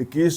21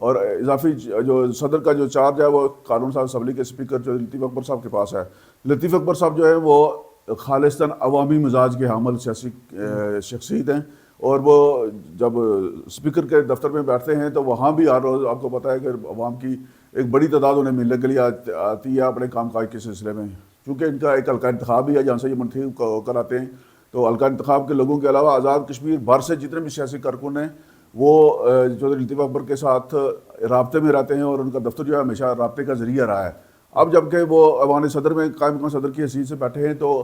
اور اضافی جو صدر کا جو چارج ہے وہ قانون ساز اسمبلی کے اسپیکر جو لطیف اکبر صاحب کے پاس ہے. لطیف اکبر صاحب جو ہے وہ خالصتاً عوامی مزاج کے حامل سیاسی شخصیت ہیں, اور وہ جب اسپیکر کے دفتر میں بیٹھتے ہیں تو وہاں بھی ہر روز آپ کو پتہ ہے کہ عوام کی ایک بڑی تعداد انہیں ملنے کے لیے آتی ہے اپنے کام کاج کے سلسلے میں, چونکہ ان کا ایک حلقہ انتخاب بھی ہے جہاں سے یہ منتخب ہو کر آتے ہیں. تو حلقہ انتخاب کے لوگوں کے علاوہ آزاد کشمیر بھر سے جتنے بھی سیاسی کارکن ہیں وہ چودھری لطیف اکبر کے ساتھ رابطے میں رہتے ہیں, اور ان کا دفتر جو ہے ہمیشہ رابطے کا ذریعہ رہا ہے. اب جب کہ وہ ایوان صدر میں قائم مقام صدر کی حیثیت سے بیٹھے ہیں تو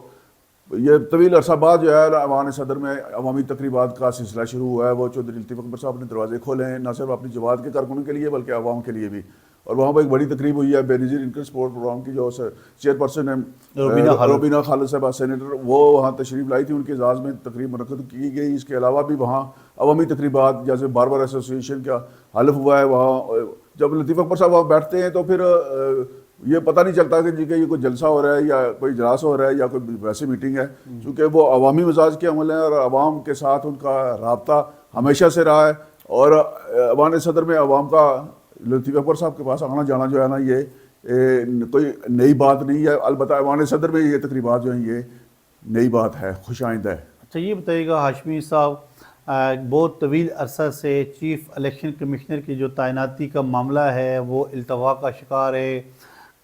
یہ طویل عرصہ بعد جو ہے ایوان صدر میں عوامی تقریبات کا سلسلہ شروع ہوا ہے. وہ چودھری لطیف اکبر صاحب نے دروازے کھولے ہیں نہ صرف اپنی جماعت کے کارکنوں کے لیے بلکہ عوام کے لیے بھی, اور وہاں پہ ایک بڑی تقریب ہوئی ہے بے نظیر انکر سپورٹ پروگرام کی جو چیئرپرسن ہے روبینہ خالد صاحبہ سینیٹر, وہ وہاں تشریف لائی تھی, ان کے اعزاز میں تقریب منعقد کی گئی. اس کے علاوہ بھی وہاں عوامی تقریبات جیسے باربر ایسوسی ایشن کا حلف ہوا ہے. وہاں جب لطیف اکبر صاحب وہاں بیٹھتے ہیں تو پھر یہ پتہ نہیں چلتا کہ جی کہ یہ کوئی جلسہ ہو رہا ہے یا کوئی اجلاس ہو رہا ہے یا کوئی ویسی میٹنگ ہے, چونکہ وہ عوامی مزاج کے عمل ہیں اور عوام کے ساتھ ان کا رابطہ ہمیشہ سے رہا ہے. اور ایوان صدر میں عوام کا لطیف اکبر صاحب کے پاس آنا جانا جو ہے نا یہ کوئی نئی بات نہیں ہے, البتہ ایوان صدر میں یہ تقریبات جو ہیں یہ نئی بات ہے, خوش آئندہ ہے. اچھا یہ بتائیے گا ہاشمی صاحب, بہت طویل عرصہ سے چیف الیکشن کمشنر کی جو تعیناتی کا معاملہ ہے وہ التوا کا شکار ہے.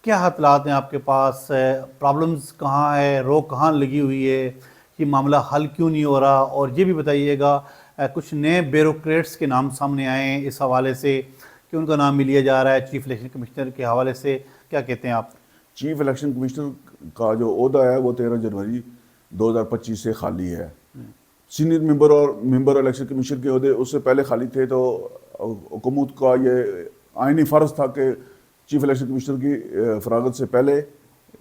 کیا حالات ہیں آپ کے پاس, پرابلمز کہاں ہے, روک کہاں لگی ہوئی ہے, یہ معاملہ حل کیوں نہیں ہو رہا؟ اور یہ بھی بتائیے گا کچھ نئے بیوروکریٹس کے نام سامنے آئے ہیں اس حوالے سے کہ ان کا نام بھی لیا جا رہا ہے چیف الیکشن کمشنر کے حوالے سے, کیا کہتے ہیں آپ؟ چیف الیکشن کمشنر کا جو عہدہ ہے وہ 13 جنوری 2025 سے خالی ہے. سینئر ممبر اور ممبر الیکشن کمیشن کے عہدے اس سے پہلے خالی تھے, تو حکومت کا یہ آئینی فرض تھا کہ چیف الیکشن کمشنر کی فراغت سے پہلے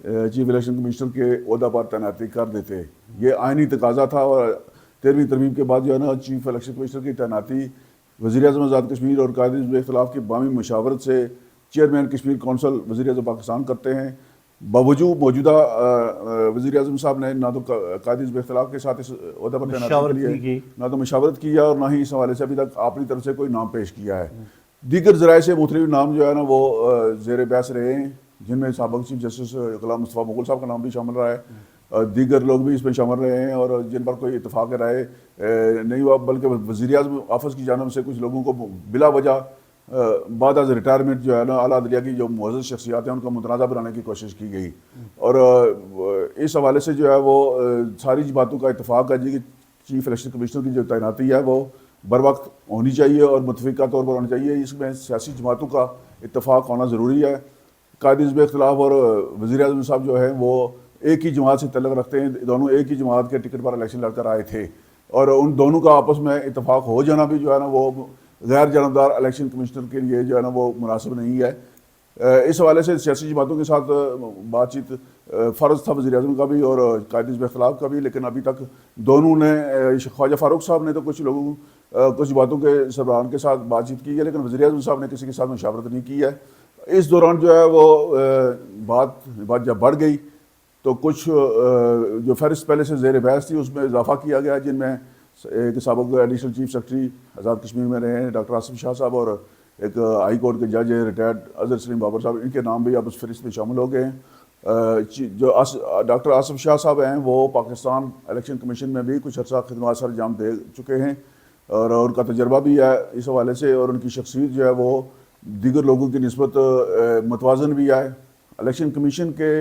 چیف الیکشن کمشنر کے عہدہ پر تعیناتی کر دیتے. یہ آئینی تقاضا تھا, اور 13ویں ترمیم کے بعد جو ہے نا چیف الیکشن کمشنر کی تعیناتی وزیر اعظم آزاد کشمیر اور قائد حزب اختلاف کی باہمی مشاورت سے چیئرمین کشمیر کونسل وزیر اعظم پاکستان کرتے ہیں. باوجود موجودہ وزیر اعظم صاحب نے نہ تو قائد حزب اختلاف کے ساتھ اس عہدہ پر تعیناتی کے لیے نہ تو مشاورت کیا اور نہ ہی اس حوالے سے ابھی تک اپنی طرف سے کوئی نام پیش کیا ہے. دیگر ذرائع سے مختلف نام جو ہے نا وہ زیر بحث رہے ہیں, جن میں سابق چیف جسٹس غلام مصطفیٰ مغل صاحب کا نام بھی شامل رہا ہے, دیگر لوگ بھی اس میں شامل رہے ہیں, اور جن پر کوئی اتفاق رائے نہیں ہوا, بلکہ وزیر اعظم آفس کی جانب سے کچھ لوگوں کو بلا وجہ بعد از ریٹائرمنٹ جو ہے نا اعلیٰ عدلیہ کی جو معزز شخصیات ہیں ان کا متنازع بنانے کی کوشش کی گئی. اور اس حوالے سے جو ہے وہ ساری باتوں کا اتفاق ہے جی کہ چیف الیکشن کمشنر کی جو تعیناتی ہے وہ بر وقت ہونی چاہیے اور متفقہ طور پر ہونی چاہیے. اس میں سیاسی جماعتوں کا اتفاق ہونا ضروری ہے. قائد حزب اختلاف اور وزیر اعظم صاحب جو ہیں وہ ایک ہی جماعت سے تعلق رکھتے ہیں, دونوں ایک ہی جماعت کے ٹکٹ پر الیکشن لڑ کر آئے تھے, اور ان دونوں کا آپس میں اتفاق ہو جانا بھی جو ہے نا وہ غیر جانبدار الیکشن کمشنر کے لیے جو ہے نا وہ مناسب نہیں ہے. اس حوالے سے سیاسی جماعتوں کے ساتھ بات چیت فرض تھا وزیر اعظم کا بھی اور قائد حزب اختلاف کا بھی, لیکن ابھی تک دونوں نے, خواجہ فاروق صاحب نے تو کچھ لوگوں کچھ باتوں کے سربراہان کے ساتھ بات چیت کی ہے, لیکن وزیر اعظم صاحب نے کسی کے ساتھ مشاورت نہیں کی ہے. اس دوران جو ہے وہ بات جب بڑھ گئی تو کچھ جو فہرست پہلے سے زیر بحث تھی اس میں اضافہ کیا گیا, جن میں ایک سابق additional chief secretary Azad Kashmir میں رہے ہیں ڈاکٹر آصف شاہ صاحب, اور ایک ہائی کورٹ کے جج ریٹائرڈ اظہر سلیم بابر صاحب, ان کے نام بھی اب اس فہرست میں شامل ہو گئے ہیں. جو ڈاکٹر آصف شاہ صاحب ہیں وہ پاکستان الیکشن کمیشن میں بھی کچھ عرصہ خدمات سر انجام دے چکے ہیں, اور ان کا تجربہ بھی ہے اس حوالے سے, اور ان کی شخصیت جو ہے وہ دیگر لوگوں کی نسبت متوازن بھی ہے. الیکشن کمیشن کے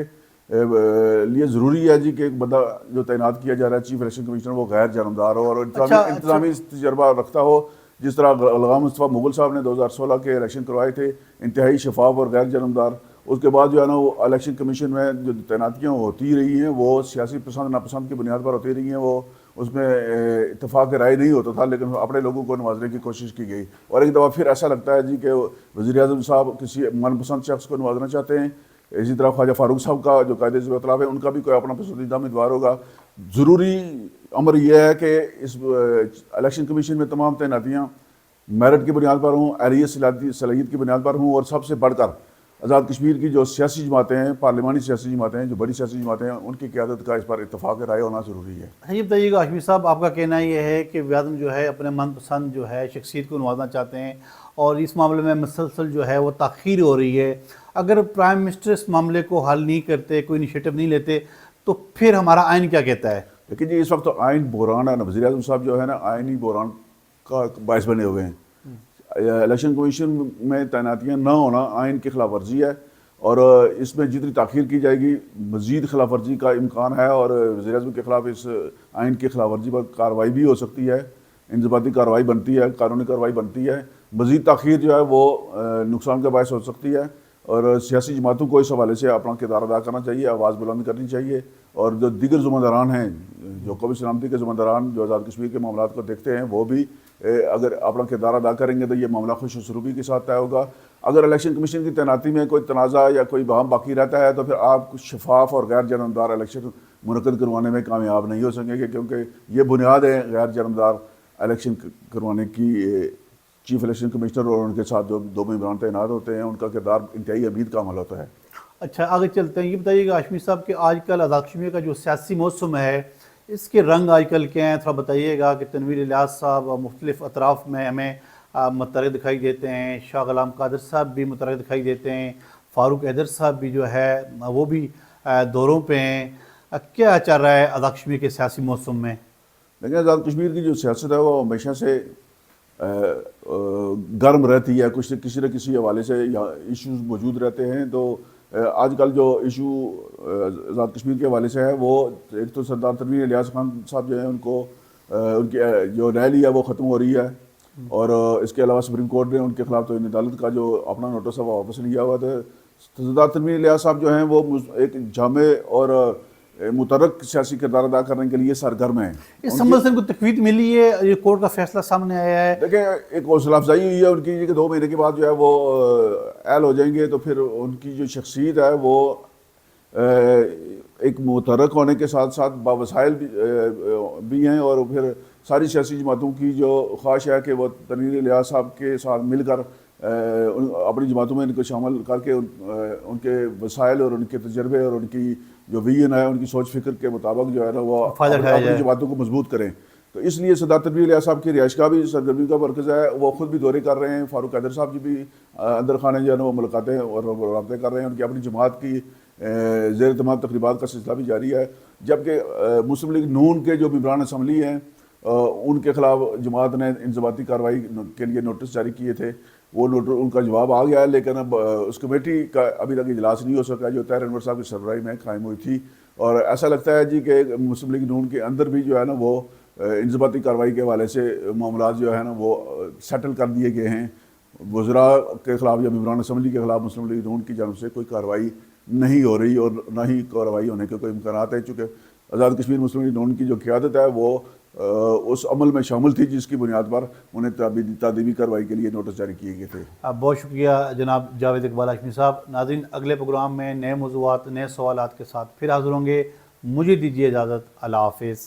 لیے ضروری ہے جی کہ ایک بندہ جو تعینات کیا جا رہا ہے چیف الیکشن کمشنر وہ غیر جانبدار ہو اور انتظامی تجربہ رکھتا ہو. جس طرح غلام مصطفیٰ مغل صاحب نے 2016 کے الیکشن کروائے تھے انتہائی شفاف اور غیر جانبدار, اس کے بعد جو ہے نا وہ الیکشن کمیشن میں جو تعیناتیاں ہوتی رہی ہیں وہ سیاسی پسند ناپسند کی بنیاد پر ہوتی رہی ہیں, وہ اس میں اتفاق رائے نہیں ہوتا تھا, لیکن اپنے لوگوں کو نوازنے کی کوشش کی گئی. اور ایک دفعہ پھر ایسا لگتا ہے جی کہ وزیر اعظم صاحب کسی من پسند شخص کو نوازنا چاہتے ہیں. اسی طرح خواجہ فاروق صاحب کا جو قائد حزب اختلاف ہے ان کا بھی کوئی اپنا پسندیدہ امیدوار ہوگا. ضروری امر یہ ہے کہ اس الیکشن کمیشن میں تمام تعیناتیاں میرٹ کی بنیاد پر ہوں, اہلیت صلاحیت کی بنیاد پر ہوں, اور سب سے بڑھ کر آزاد کشمیر کی جو سیاسی جماعتیں ہیں, پارلیمانی سیاسی جماعتیں ہیں, جو بڑی سیاسی جماعتیں ہیں, ان کی قیادت کا اس پر اتفاق رائے ہونا ضروری ہے. یہ بتائیے گا ہاشمی صاحب, آپ کا کہنا یہ ہے کہ وزیر اعظم جو ہے اپنے من پسند جو ہے شخصیت کو نوازنا چاہتے ہیں اور اس معاملے میں مسلسل جو ہے وہ تاخیر ہو رہی ہے. اگر پرائم منسٹر اس معاملے کو حل نہیں کرتے, کوئی انیشیٹو نہیں لیتے, تو پھر ہمارا آئین کیا کہتا ہے؟ لیکن جی اس وقت تو آئین بحران ہے نا, وزیر اعظم صاحب جو ہے نا آئینی بحران کا باعث بنے ہوئے ہیں. الیکشن کمیشن میں تعیناتیاں نہ ہونا آئین کی خلاف ورزی ہے, اور اس میں جتنی تاخیر کی جائے گی مزید خلاف ورزی کا امکان ہے, اور وزیر اعظم کے خلاف اس آئین کی خلاف ورزی پر کارروائی بھی ہو سکتی ہے, انضباطی کارروائی بنتی ہے, قانونی کارروائی بنتی ہے. مزید تاخیر جو ہے وہ نقصان کا باعث ہو سکتی ہے, اور سیاسی جماعتوں کو اس حوالے سے اپنا کردار ادا کرنا چاہیے, آواز بلند کرنی چاہیے, اور جو دیگر ذمہ داران ہیں, جو قومی سلامتی کے ذمہ داران جو آزاد کشمیر کے معاملات کو دیکھتے ہیں, وہ بھی اگر اپنا کردار ادا کریں گے تو یہ معاملہ خوش اسلوبی کے ساتھ طے ہوگا. اگر الیکشن کمیشن کی تعیناتی میں کوئی تنازع یا کوئی بہام باقی رہتا ہے تو پھر آپ شفاف اور غیر جانبدار الیکشن منعقد کروانے میں کامیاب نہیں ہو سکیں گے, کیونکہ یہ بنیاد ہے غیر جانبدار الیکشن کروانے کی. چیف الیکشن کمشنر اور ان کے ساتھ جو دو ممبران تعینات ہوتے ہیں ان کا کردار انتہائی امید کا عمل ہوتا ہے. اچھا, آگے چلتے ہیں. یہ بتائیے گا ہاشمی صاحب کہ آج کل آزاد کشمیر کا جو سیاسی موسم ہے اس کے رنگ آج کل کیا ہیں؟ تھوڑا بتائیے گا کہ تنویر الیاس صاحب مختلف اطراف میں ہمیں متحرک دکھائی دیتے ہیں, شاہ غلام قادر صاحب بھی متحرک دکھائی دیتے ہیں, فاروق حیدر صاحب بھی جو ہے وہ بھی دوروں پہ ہیں. کیا چل رہا ہے آزاد کشمیر کے سیاسی موسم میں؟ لیکن آزاد کشمیر کی جو سیاست ہے وہ ہمیشہ سے گرم رہتی ہے, کچھ کسی نہ کسی حوالے سے ایشوز موجود رہتے ہیں. تو آج کل جو ایشو آزاد کشمیر کے حوالے سے ہے وہ ایک تو سردار تنویر الیاس خان صاحب جو ہیں ان کو ان کی جو ریلی ہے وہ ختم ہو رہی ہے, اور اس کے علاوہ سپریم کورٹ نے ان کے خلاف توہین عدالت کا جو اپنا نوٹس ہے وہ واپس لیا ہوا تھا. سردار تنویر الیاس صاحب جو ہیں وہ ایک جامع اور متحرک سیاسی کردار ادا کرنے کے لیے سرگرم ہیں. اس سمبل سے ان کو تقویت ملی ہے, یہ کورٹ کا فیصلہ سامنے آیا ہے. دیکھیں ایک حوصلہ افزائی ہوئی ہے ان کی کہ 2 مہینے کے بعد جو ہے وہ اہل ہو جائیں گے, تو پھر ان کی جو شخصیت ہے وہ ایک متحرک ہونے کے ساتھ ساتھ باوسائل بھی ہیں, اور پھر ساری سیاسی جماعتوں کی جو خواہش ہے کہ وہ تنویر الیاس صاحب کے ساتھ مل کر اپنی جماعتوں میں ان کو شامل کر کے ان کے وسائل اور ان کے تجربے اور ان کی جو ویژن ہے ان کی سوچ فکر کے مطابق جو ہے نا وہ اپنی جماعتوں کو مضبوط کریں. تو اس لیے سردار تنویر الیاس صاحب کی رہائش کا بھی سرگرمی کا مرکز ہے, وہ خود بھی دورے کر رہے ہیں. فاروق حیدر صاحب جی بھی اندر خانے جو ہے نا وہ ملاقاتیں اور رابطے کر رہے ہیں. ان کی اپنی جماعت کی زیر اہتمام تقریبات کا سلسلہ بھی جاری ہے, جبکہ مسلم لیگ نون کے جو ممبران اسمبلی ہیں ان کے خلاف جماعت نے انضباطی کارروائی کے لیے نوٹس جاری کیے تھے. وہ نوٹس ان کا جواب آ گیا ہے, لیکن اب اس کمیٹی کا ابھی تک اجلاس نہیں ہو سکا جو طاہر انور صاحب کی سربراہی میں قائم ہوئی تھی. اور ایسا لگتا ہے جی کہ مسلم لیگ نون کے اندر بھی جو ہے نا وہ انضباطی کارروائی کے حوالے سے معاملات جو ہے نا وہ سیٹل کر دیے گئے ہیں. وزراء کے خلاف یا ممبران اسمبلی کے خلاف مسلم لیگ نون کی جانب سے کوئی کارروائی نہیں ہو رہی, اور نہ ہی کارروائی ہونے کے کوئی امکانات ہیں, چونکہ آزاد کشمیر مسلم لیگ نون کی جو قیادت ہے وہ اس عمل میں شامل تھی جس کی بنیاد پر انہیں تعدیبی کارروائی کے لیے نوٹس جاری کیے گئے تھے. بہت شکریہ جناب جاوید اقبال ہاشمی صاحب. ناظرین, اگلے پروگرام میں نئے موضوعات نئے سوالات کے ساتھ پھر حاضر ہوں گے. مجھے دیجیے اجازت. اللہ حافظ.